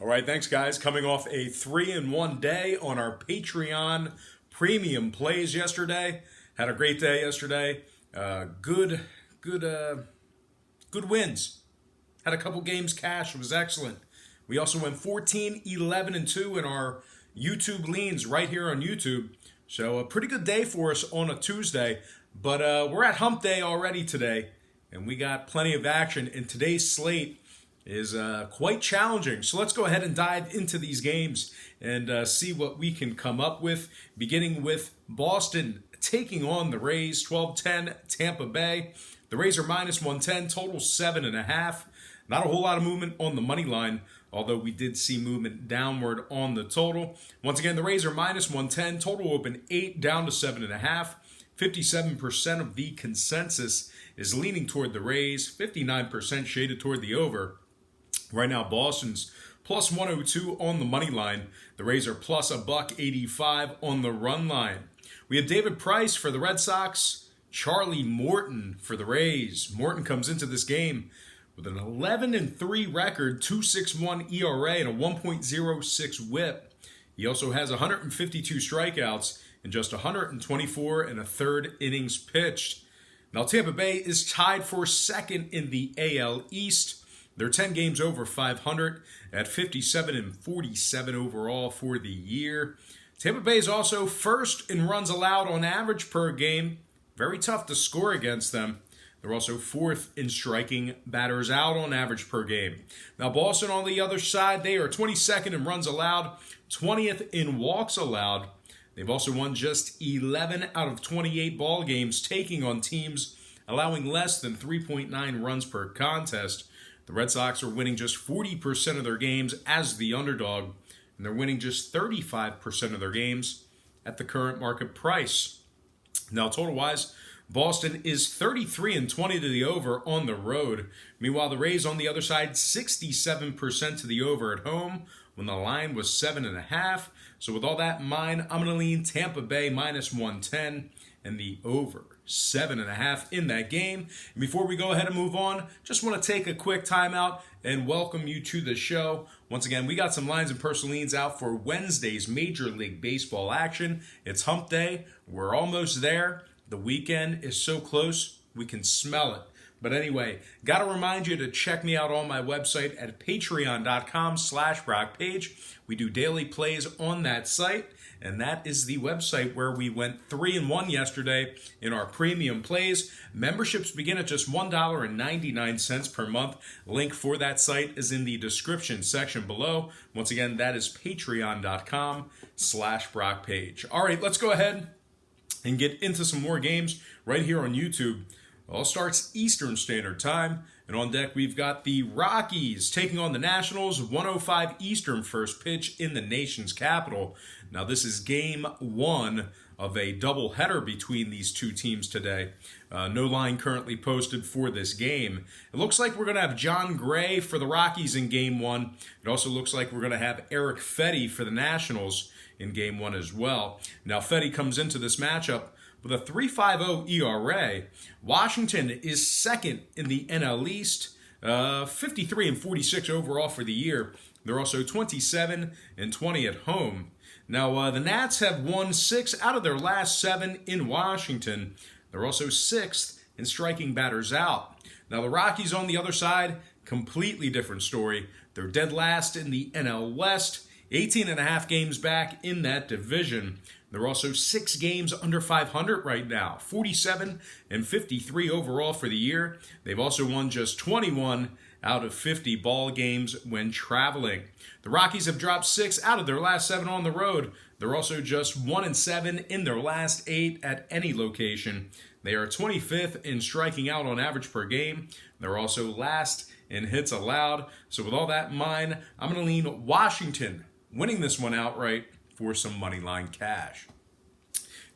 All right, thanks, guys. Coming off a 3-1 day on our Patreon premium plays yesterday. Had a great day yesterday. Good wins. Had a couple games cash. It was excellent. We also went 14, 11, and 2 in our YouTube leans right here on YouTube. So a pretty good day for us on a Tuesday. But we're at hump day already today, and we got plenty of action. And today's slate is quite challenging. So let's go ahead and dive into these games and see what we can come up with, beginning with Boston taking on the Rays, 12-10 Tampa Bay. The Rays are minus 110, total 7.5. Not a whole lot of movement on the money line, although we did see movement downward on the total. Once again, the Rays are minus 110, total open 8, down to 7.5. 57% of the consensus is leaning toward the Rays, 59% shaded toward the over. Right now, Boston's plus 102 on the money line. The Rays are plus $1.85 on the run line. We have David Price for the Red Sox, Charlie Morton for the Rays. Morton comes into this game with an 11-3 record, 2.61 ERA, and a 1.06 WHIP. He also has 152 strikeouts in just 124 and a third innings pitched. Now, Tampa Bay is tied for second in the AL East. They're 10 games over 500 at 57-47 overall for the year. Tampa Bay is also first in runs allowed on average per game. Very tough to score against them. They're also fourth in striking batters out on average per game. Now, Boston on the other side, they are 22nd in runs allowed, 20th in walks allowed. They've also won just 11 out of 28 ball games, taking on teams allowing less than 3.9 runs per contest. The Red Sox are winning just 40% of their games as the underdog, and they're winning just 35% of their games at the current market price. Now, total-wise, Boston is 33-20 to the over on the road. Meanwhile, the Rays on the other side, 67% to the over at home when the line was 7.5. So with all that in mind, I'm going to lean Tampa Bay minus 110 and the over 7.5 in that game. And before we go ahead and move on, just want to take a quick timeout and welcome you to the show. Once again, we got some lines and personal leans out for Wednesday's Major League Baseball action. It's hump day. We're almost there. The weekend is so close, we can smell it. But anyway, got to remind you to check me out on my website at patreon.com/BrockPage. We do daily plays on that site, and that is the website where we went 3-1 yesterday in our premium plays. Memberships begin at just $1.99 per month. Link for that site is in the description section below. Once again, that is patreon.com/BrockPage. All right, let's go ahead and get into some more games right here on YouTube. All starts Eastern Standard Time, and on deck we've got the Rockies taking on the Nationals, 1:05 Eastern first pitch in the nation's capital. Now this is game one of a doubleheader between these two teams today. No line currently posted for this game. It looks like we're going to have John Gray for the Rockies in game one. It also looks like we're going to have Eric Fetty for the Nationals in game one as well. Now Fetty comes into this matchup with a 3.50 ERA. Washington is second in the NL East, 53-46 overall for the year. They're also 27-20 at home. Now, the Nats have won 6 out of their last 7 in Washington. They're also 6th in striking batters out. Now, the Rockies on the other side, completely different story. They're dead last in the NL West, 18.5 games back in that division. They're also 6 games under 500 right now, 47-53 overall for the year. They've also won just 21 out of 50 ball games when traveling. The Rockies have dropped 6 out of their last 7 on the road. They're also just 1-7 in their last 8 at any location. They are 25th in striking out on average per game. They're also last in hits allowed. So with all that in mind, I'm going to lean Washington winning this one outright for some money line cash.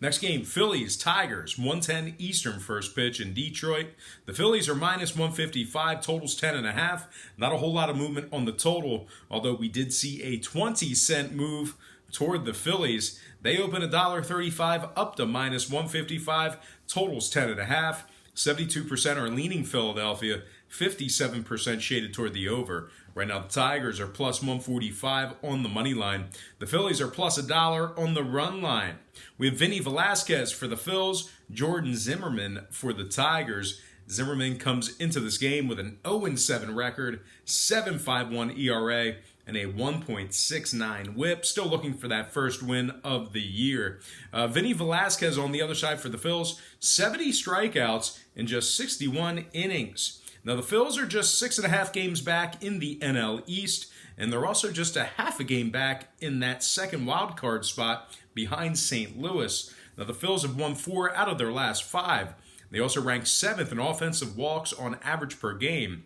Next game, Phillies Tigers, 1:10 Eastern first pitch in Detroit. The Phillies are minus 155, totals 10.5. Not a whole lot of movement on the total, although we did see a 20-cent move toward the Phillies. They open $1.35 up to minus 155, totals 10.5. 72% are leaning Philadelphia, 57% shaded toward the over. Right now, the Tigers are plus 145 on the money line. The Phillies are plus $1 on the run line. We have Vinny Velasquez for the Phils, Jordan Zimmerman for the Tigers. Zimmerman comes into this game with an 0-7 record, 7.51 ERA, and a 1.69 whip. Still looking for that first win of the year. Vinny Velasquez on the other side for the Phils, 70 strikeouts in just 61 innings. Now, the Phils are just 6.5 games back in the NL East, and they're also just a half a game back in that second wild card spot behind St. Louis. Now, the Phils have won 4 out of their last 5. They also rank 7th in offensive walks on average per game.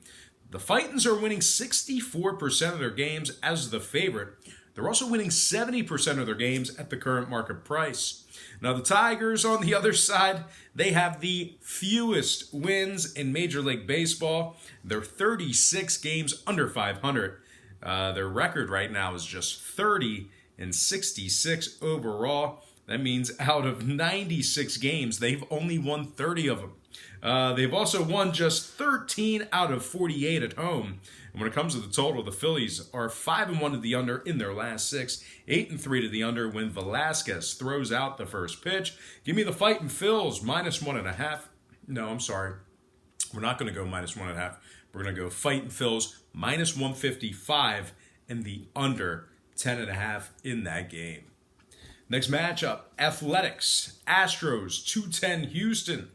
The Fightins are winning 64% of their games as the favorite. They're also winning 70% of their games at the current market price. Now, the Tigers, on the other side, they have the fewest wins in Major League Baseball. They're 36 games under 500. Their record right now is just 30-66 overall. That means out of 96 games, they've only won 30 of them. They've also won just 13 out of 48 at home. And when it comes to the total, the Phillies are 5-1 to the under in their last 6, 8-3 to the under when Velasquez throws out the first pitch. Give me the Fightin' Phils minus 1.5. No, I'm sorry. We're not going to go minus 1.5. We're going to go Fightin' Phils minus 155 and the under 10.5 in that game. Next matchup, Athletics, Astros, 210 Houston.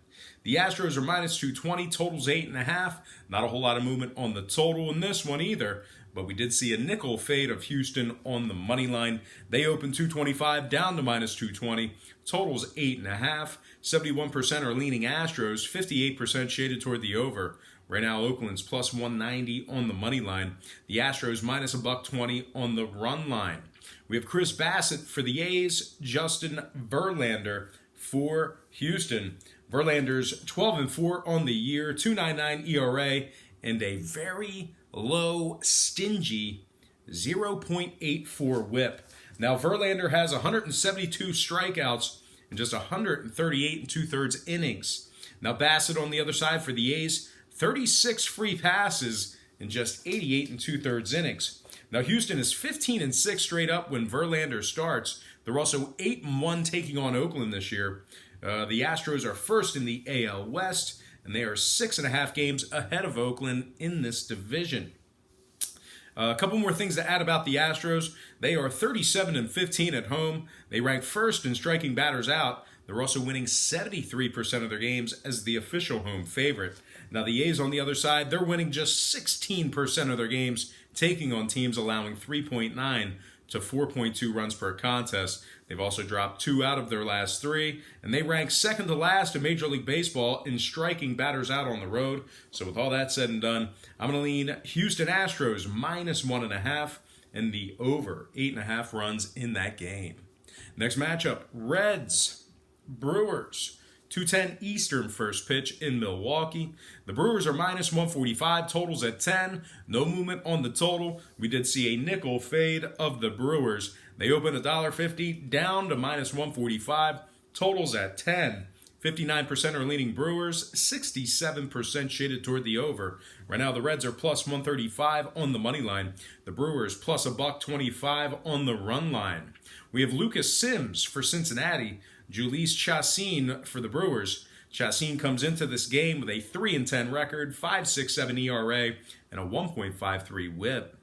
The Astros are minus 220, totals 8.5. Not a whole lot of movement on the total in this one either, but we did see a nickel fade of Houston on the money line. They opened 225 down to minus 220, totals 8.5. 71% are leaning Astros, 58% shaded toward the over. Right now, Oakland's plus 190 on the money line. The Astros minus $1.20 on the run line. We have Chris Bassett for the A's, Justin Verlander for Houston. Verlander's 12-4 on the year, 2.99 ERA, and a very low, stingy 0.84 whip. Now, Verlander has 172 strikeouts in just 138 2/3 innings. Now, Bassett on the other side for the A's, 36 free passes in just 88 2/3 innings. Now, Houston is 15-6 straight up when Verlander starts. They're also 8-1 taking on Oakland this year. The Astros are first in the AL West, and they are 6.5 games ahead of Oakland in this division. A couple more things to add about the Astros. They are 37-15 at home. They rank first in striking batters out. They're also winning 73% of their games as the official home favorite. Now, the A's on the other side, they're winning just 16% of their games, taking on teams allowing 3.9 to 4.2 runs per contest. They've also dropped 2 out of their last 3, and they rank second to last in Major League Baseball in striking batters out on the road. So with all that said and done, I'm going to lean Houston Astros minus 1.5 and the over 8.5 runs in that game. Next matchup, Reds, Brewers. 2:10 Eastern first pitch in Milwaukee. The Brewers are minus 145, totals at 10. No movement on the total. We did see a nickel fade of the Brewers. They opened $1.50 down to minus 145, totals at 10. 59% are leaning Brewers, 67% shaded toward the over. Right now, the Reds are plus 135 on the money line. The Brewers plus $1.25 on the run line. We have Lucas Sims for Cincinnati, Jhoulys Chacin for the Brewers. Chacin comes into this game with a 3-10 record, 5.67 ERA, and a 1.53 whip.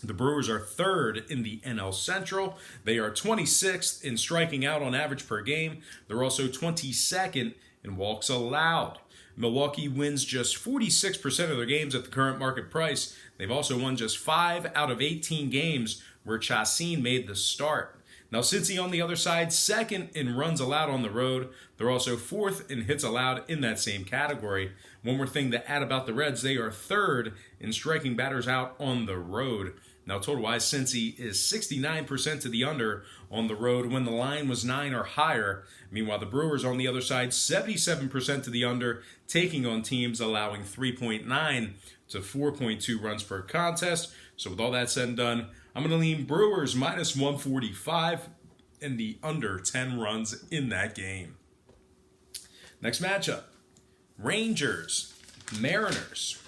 The Brewers are third in the NL Central. They are 26th in striking out on average per game. They're also 22nd in walks allowed. Milwaukee wins just 46% of their games at the current market price. They've also won just 5 out of 18 games where Chacin made the start. Now, Cincy on the other side, second in runs allowed on the road. They're also fourth in hits allowed in that same category. One more thing to add about the Reds, they are third in striking batters out on the road. Now, total-wise, Cincy is 69% to the under on the road when the line was 9 or higher. Meanwhile, the Brewers on the other side, 77% to the under, taking on teams allowing 3.9 to 4.2 runs per contest. So with all that said and done, I'm going to lean Brewers minus 145 and the under 10 runs in that game. Next matchup, Rangers, Mariners.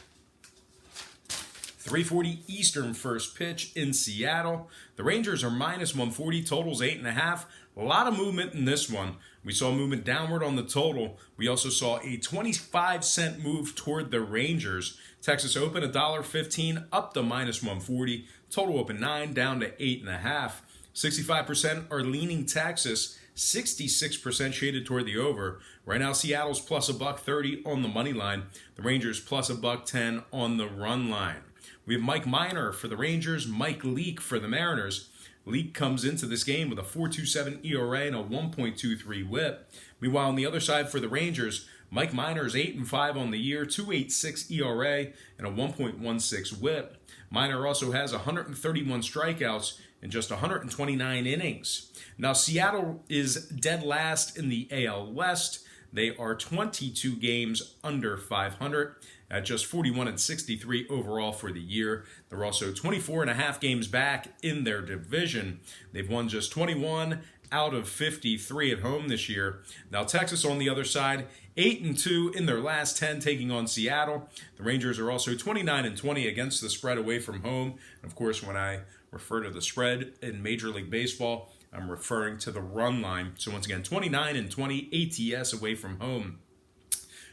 3:40 Eastern first pitch in Seattle. The Rangers are minus 140, totals 8.5. A lot of movement in this one. We saw movement downward on the total. We also saw a 25-cent move toward the Rangers. Texas open $1.15 up to minus 140. Total open 9 down to 8.5. 65% are leaning Texas. 66% shaded toward the over. Right now, Seattle's plus $1.30 on the money line. The Rangers plus $1.10 on the run line. We have Mike Minor for the Rangers, Mike Leake for the Mariners. Leake comes into this game with a 4.27 ERA and a 1.23 WHIP. Meanwhile, on the other side for the Rangers, Mike Minor is 8-5 on the year, 2.86 ERA and a 1.16 WHIP. Minor also has 131 strikeouts in just 129 innings. Now, Seattle is dead last in the AL West. They are 22 games under 500 at just 41-63 overall for the year. They're also 24.5 games back in their division. They've won just 21 out of 53 at home this year. Now, Texas on the other side, 8-2 in their last 10 taking on Seattle. The Rangers are also 29-20 against the spread away from home. And of course, when I refer to the spread in Major League Baseball, I'm referring to the run line. So once again, 29-20 ATS away from home.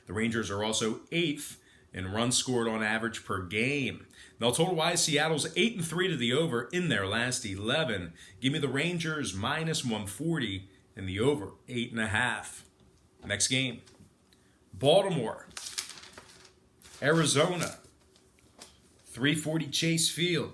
The Rangers are also 8th in runs scored on average per game. Now, total-wise, Seattle's 8-3 to the over in their last 11. Give me the Rangers minus 140 and the over 8.5. Next game, Baltimore, Arizona, 340 Chase Field.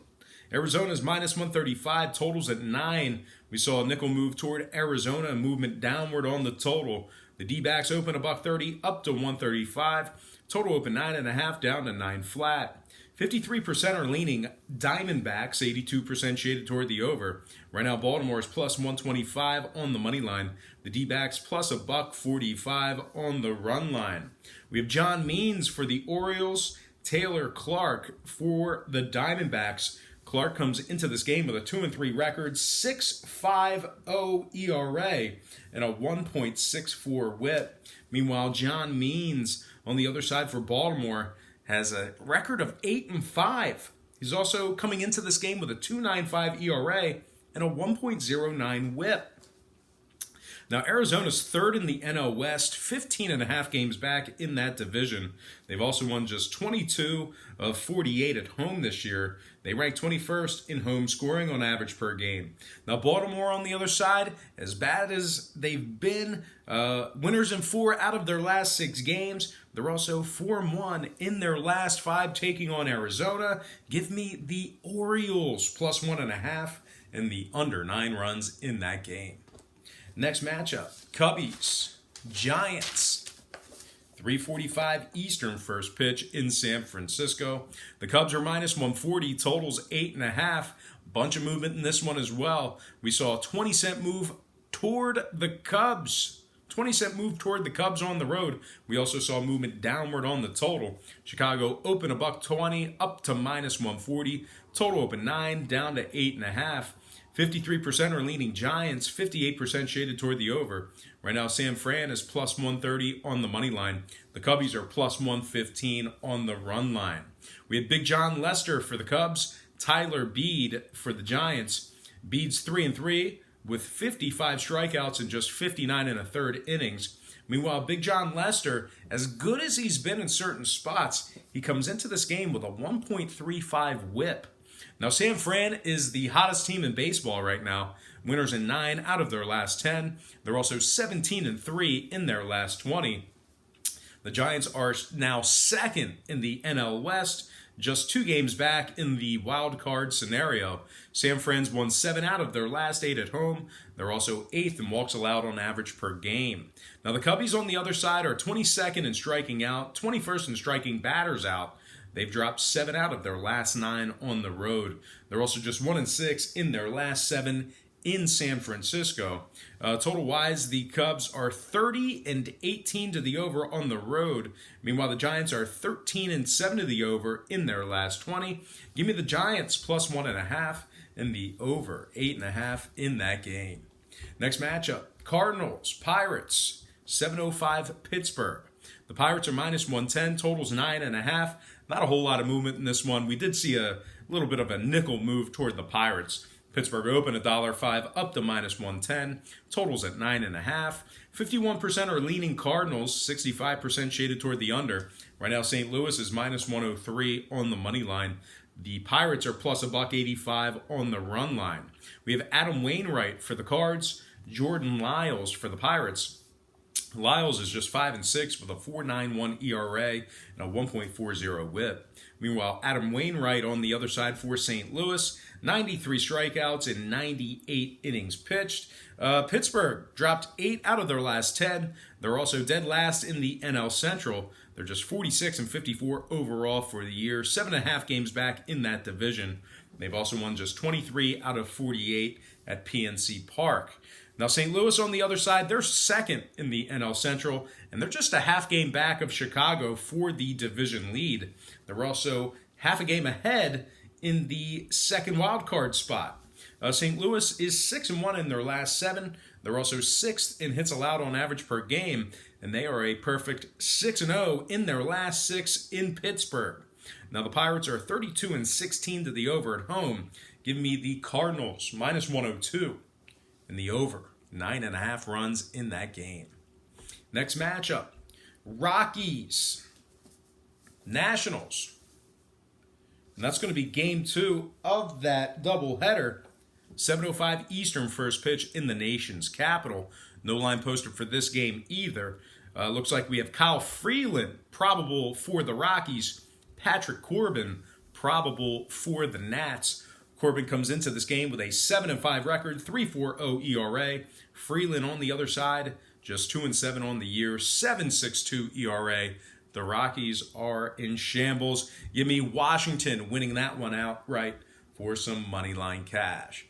Arizona's minus 135, totals at 9. We saw a nickel move toward Arizona, movement downward on the total. The D-backs open $1.30 up to 135. Total open 9.5 down to 9 flat. 53% are leaning Diamondbacks, 82% shaded toward the over. Right now, Baltimore is plus 125 on the money line. The D-backs plus $1.45 on the run line. We have John Means for the Orioles, Taylor Clark for the Diamondbacks. Clark comes into this game with a 2-3 record, 6.50 ERA, and a 1.64 WHIP. Meanwhile, John Means on the other side for Baltimore has a record of 8-5. He's also coming into this game with a 2.95 ERA and a 1.09 WHIP. Now, Arizona's third in the NL West, 15.5 games back in that division. They've also won just 22 of 48 at home this year. They rank 21st in home scoring on average per game. Now, Baltimore on the other side, as bad as they've been, winners in 4 out of their last 6 games. They're also 4-1 in their last 5 taking on Arizona. Give me the Orioles plus 1.5 and the under 9 runs in that game. Next matchup, Cubbies, Giants. 3:45 Eastern first pitch in San Francisco. The Cubs are minus 140, totals 8.5. Bunch of movement in this one as well. We saw a 20-cent move toward the Cubs. 20-cent move toward the Cubs on the road. We also saw movement downward on the total. Chicago open $1.20 up to minus 140. Total open 9 down to 8.5. 53% are leaning Giants, 58% shaded toward the over. Right now, San Fran is plus 130 on the money line. The Cubbies are plus 115 on the run line. We had Big John Lester for the Cubs, Tyler Beede for the Giants. Bede's 3-3 with 55 strikeouts in just 59 1/3 innings. Meanwhile, Big John Lester, as good as he's been in certain spots, he comes into this game with a 1.35 WHIP. Now, San Fran is the hottest team in baseball right now. Winners in 9 out of their last 10. They're also 17-3 in their last 20. The Giants are now second in the NL West, just 2 games back in the wild card scenario. San Fran's won 7 out of their last 8 at home. They're also 8th in walks allowed on average per game. Now, the Cubbies on the other side are 22nd in striking out, 21st in striking batters out. They've dropped 7 out of their last 9 on the road. They're also just 1-6 in their last 7 in San Francisco. Total-wise, the Cubs are 30-18 to the over on the road. Meanwhile, the Giants are 13-7 to the over in their last 20. Give me the Giants plus 1.5 and the over 8.5 in that game. Next matchup, Cardinals, Pirates, 7:05 Pittsburgh. The Pirates are minus 110, totals 9.5. Not a whole lot of movement in this one. We did see a little bit of a nickel move toward the Pirates. Pittsburgh opened $1.05 up to minus 110. Totals at 9.5. 51% are leaning Cardinals, 65% shaded toward the under. Right now, St. Louis is minus 103 on the money line. The Pirates are plus $1.85 on the run line. We have Adam Wainwright for the Cards, Jordan Lyles for the Pirates. Lyles is just 5-6 with a 4.91 ERA and a 1.40 WHIP. Meanwhile, Adam Wainwright on the other side for St. Louis, 93 strikeouts in 98 innings pitched. Pittsburgh dropped 8 out of their last 10. They're also dead last in the NL Central. They're just 46-54 overall for the year, 7.5 games back in that division. They've also won just 23 out of 48 at PNC Park. Now, St. Louis on the other side, they're second in the NL Central, and they're just a half game back of Chicago for the division lead. They're also half a game ahead in the second wild card spot. St. Louis is 6-1 in their last 7. They're also 6th in hits allowed on average per game, and they are a perfect 6-0 in their last 6 in Pittsburgh. Now, the Pirates are 32-16 to the over at home. Give me the Cardinals, minus 102 in the over. 9.5 runs in that game. Next matchup, Rockies Nationals. And that's going to be game 2 of that doubleheader. 7:05 Eastern first pitch in the nation's capital. No line posted for this game either. Looks like we have Kyle Freeland probable for the Rockies. Patrick Corbin probable for the Nats. Corbin comes into this game with a 7-5 record, 3.40 ERA. Freeland on the other side, just 2-7 on the year, 7.62 ERA. The Rockies are in shambles. Give me Washington winning that one outright for some money line cash.